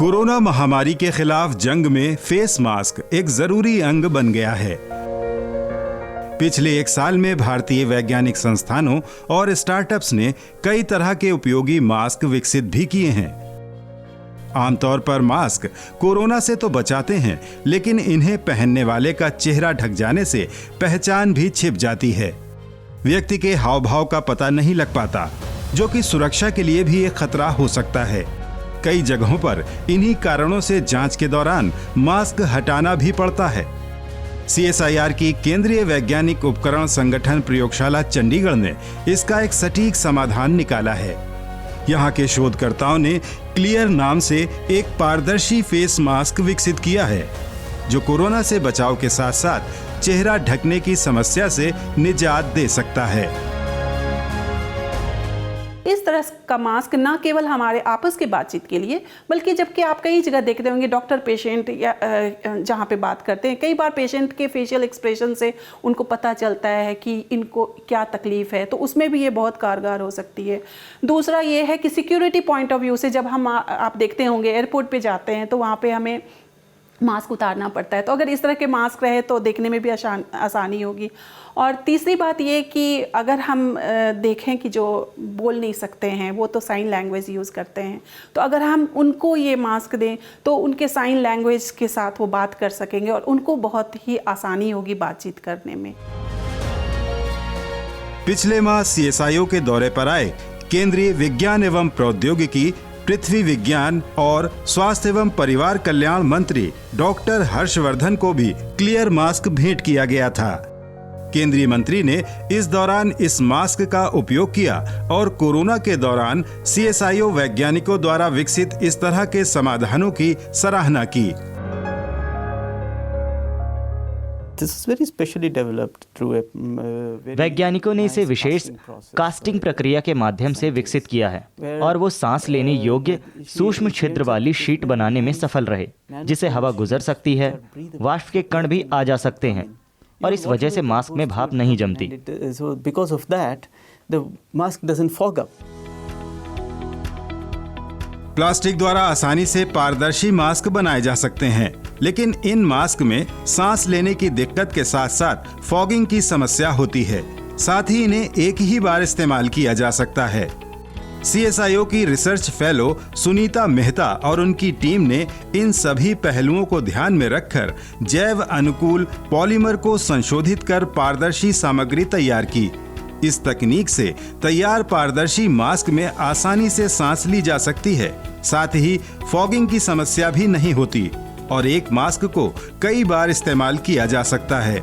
Corona महामारी के खिलाफ जंग में फेस मास्क एक जरूरी अंग बन गया है। पिछले 1 साल में भारतीय वैज्ञानिक संस्थानों और स्टार्टअप्स ने कई तरह के उपयोगी मास्क विकसित भी किए हैं। आमतौर पर मास्क कोरोना से तो बचाते हैं, लेकिन इन्हें पहनने वाले का चेहरा ढक जाने से पहचान भी छिप जाती है। व्यक्ति के हाव भाव का पता नहीं लग पाता, जो कि सुरक्षा के लिए भी एक खतरा हो सकता है। कई जगहों पर इन्हीं कारणों से जांच के दौरान मास्क हटाना भी पड़ता है। CSIR की केंद्रीय वैज्ञानिक उपकरण संगठन प्रयोगशाला चंडीगढ़ ने इसका एक सटीक समाधान निकाला है। यहाँ के शोधकर्ताओं ने क्लियर नाम से एक पारदर्शी फेस मास्क विकसित किया है, जो कोरोना से बचाव के साथ साथ चेहरा ढकने की समस्या से निजात दे सकता है। इस तरह का मास्क ना केवल हमारे आपस की बातचीत के लिए, बल्कि जबकि आप कई जगह देखते होंगे डॉक्टर पेशेंट या जहाँ पे बात करते हैं, कई बार पेशेंट के फेशियल एक्सप्रेशन से उनको पता चलता है कि इनको क्या तकलीफ है, तो उसमें भी ये बहुत कारगर हो सकती है। दूसरा ये है कि सिक्योरिटी पॉइंट ऑफ व्यू से जब हम आप देखते होंगे एयरपोर्ट पे जाते हैं तो वहाँ पे हमें मास्क उतारना पड़ता है, तो अगर इस तरह के मास्क रहे तो देखने में भी आसानी होगी। और तीसरी बात ये कि अगर हम देखें कि जो बोल नहीं सकते हैं वो तो साइन लैंग्वेज यूज़ करते हैं, तो अगर हम उनको ये मास्क दें तो उनके साइन लैंग्वेज के साथ वो बात कर सकेंगे और उनको बहुत ही आसानी होगी बातचीत करने में। पिछले माह CSIO के दौरे पर आए केंद्रीय विज्ञान एवं प्रौद्योगिकी, पृथ्वी विज्ञान और स्वास्थ्य एवं परिवार कल्याण मंत्री डॉक्टर हर्षवर्धन को भी क्लियर मास्क भेंट किया गया था। केंद्रीय मंत्री ने इस दौरान इस मास्क का उपयोग किया और कोरोना के दौरान CSIO वैज्ञानिकों द्वारा विकसित इस तरह के समाधानों की सराहना की। वैज्ञानिकों ने इसे विशेष कास्टिंग प्रक्रिया के माध्यम से विकसित किया है और वो सांस लेने योग्य सूक्ष्म छिद्र वाली शीट बनाने में सफल रहे, जिसे हवा गुजर सकती है, वाष्प के कण भी आ जा सकते हैं और इस वजह से मास्क में भाप नहीं जमती। प्लास्टिक द्वारा आसानी से पारदर्शी मास्क बनाए जा सकते हैं, लेकिन इन मास्क में सांस लेने की दिक्कत के साथ साथ फॉगिंग की समस्या होती है। साथ ही इन्हें एक ही बार इस्तेमाल किया जा सकता है। CSIO की रिसर्च फेलो सुनीता मेहता और उनकी टीम ने इन सभी पहलुओं को ध्यान में रखकर जैव अनुकूल पॉलीमर को संशोधित कर पारदर्शी सामग्री तैयार की। इस तकनीक से तैयार पारदर्शी मास्क में आसानी से सांस ली जा सकती है, साथ ही फॉगिंग की समस्या भी नहीं होती और एक मास्क को कई बार इस्तेमाल किया जा सकता है।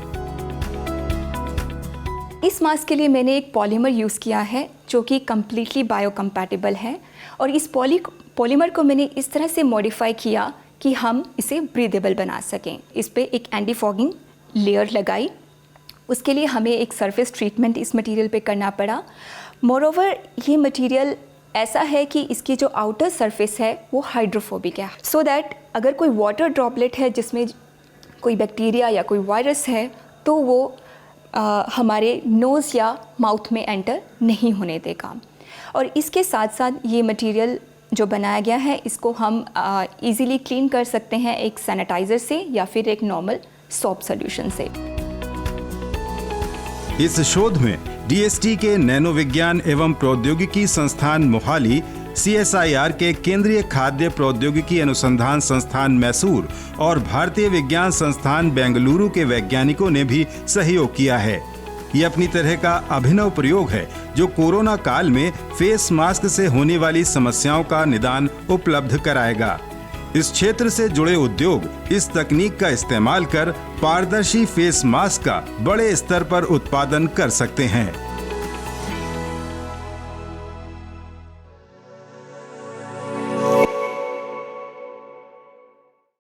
इस मास्क के लिए मैंने एक पॉलीमर यूज़ किया है जो कि कम्प्लीटली बायोकम्पैटिबल है, और इस पॉलीमर को मैंने इस तरह से मॉडिफाई किया कि हम इसे ब्रीदेबल बना सकें। इस पे एक एंटी फॉगिंग लेयर लगाई, उसके लिए हमें एक सरफेस ट्रीटमेंट इस मटेरियल पे करना पड़ा। मोरओवर ये मटेरियल ऐसा है कि इसकी जो आउटर सरफेस है वो हाइड्रोफोबिक है, सो दैट अगर कोई वाटर ड्रॉपलेट है जिसमें कोई बैक्टीरिया या कोई वायरस है तो वो हमारे नोज़ या माउथ में एंटर नहीं होने देगा। और इसके साथ साथ ये मटेरियल जो बनाया गया है इसको हम इजीली क्लीन कर सकते हैं एक सैनिटाइज़र से या फिर एक नॉर्मल सॉप सॉल्यूशन से। इस शोध में DST के नैनो विज्ञान एवं प्रौद्योगिकी संस्थान मोहाली, CSIR के केंद्रीय खाद्य प्रौद्योगिकी अनुसंधान संस्थान मैसूर और भारतीय विज्ञान संस्थान बेंगलुरु के वैज्ञानिकों ने भी सहयोग किया है। ये अपनी तरह का अभिनव प्रयोग है जो कोरोना काल में फेस मास्क से होने वाली समस्याओं का निदान उपलब्ध कराएगा। इस क्षेत्र से जुड़े उद्योग इस तकनीक का इस्तेमाल कर पारदर्शी फेस मास्क का बड़े स्तर पर उत्पादन कर सकते हैं।